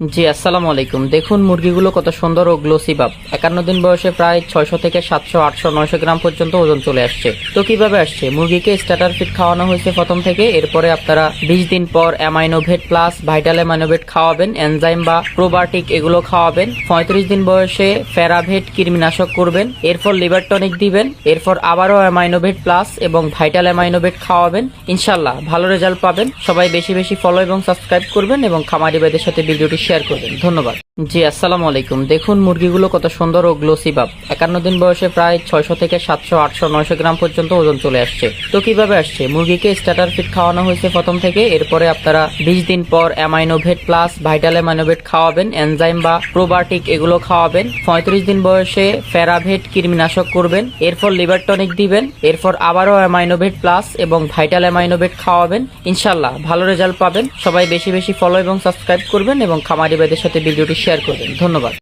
জি আসসালামু আলাইকুম। দেখুন মুরগিগুলো কত সুন্দর ও গ্লোসি ভাব। 51 দিন বয়সে প্রায় 600 থেকে 700, 800, 900 গ্রাম পর্যন্ত ওজন চলে আসছে। তো কিভাবে আসছে? মুরগিকে স্টার্টার ফিড খাওয়ানো হয়েছে প্রথম থেকে। এরপরে আপনারা 20 দিন পর অ্যামাইনোভেট প্লাস ভাইটাল অ্যামাইনোভেট খাওয়াবেন, এনজাইম বা প্রোবায়োটিক এগুলো খাওয়াবেন। 35 দিন বয়সে ফেরাভেট কৃমিনাশক করবেন, এরপর লিভার টনিক দিবেন, এরপর আবারও অ্যামাইনোভেট প্লাস এবং ভাইটাল অ্যামাইনোভেট খাওয়াবেন। ইনশাল্লাহ ভালো রেজাল্ট পাবেন। সবাই বেশি বেশি ফলো এবং সাবস্ক্রাইব করবেন এবং খামারি ভাইদের সাথে ভিডিওটি শেয়ার করবেন। ধন্যবাদ। জি আসসালামু আলাইকুম। দেখুন মুরগিগুলো কত সুন্দর ও গ্লোসি ভাব। 51 দিন বয়সে প্রায় 600 থেকে 700, 800, 900 গ্রাম পর্যন্ত ওজন চলে আসছে। তো কিভাবে আসছে? মুরগিকে স্টার্টার ফিড খাওয়ানো হয়েছে প্রথম থেকে। এরপরে আপনারা 20 দিন পর অ্যামাইনোভেট প্লাস ভাইটাল অ্যামাইনোভেট খাওয়াবেন, এনজাইম বা প্রোবায়োটিক এগুলো খাওয়াবেন। 35 দিন বয়সে ফেরাভেট কৃমিনাশক করবেন, এরপর লিভার টনিক দিবেন, এরপর আবারও অ্যামাইনোভেট প্লাস এবং ভাইটাল অ্যামাইনোভেট খাওয়াবেন। ইনশাল্লাহ ভালো রেজাল্ট পাবেন। সবাই বেশি বেশি ফলো এবং সাবস্ক্রাইব করবেন এবং খামারি ভাইদের সাথে ভিডিওটি শেয়ার করবেন। ধন্যবাদ।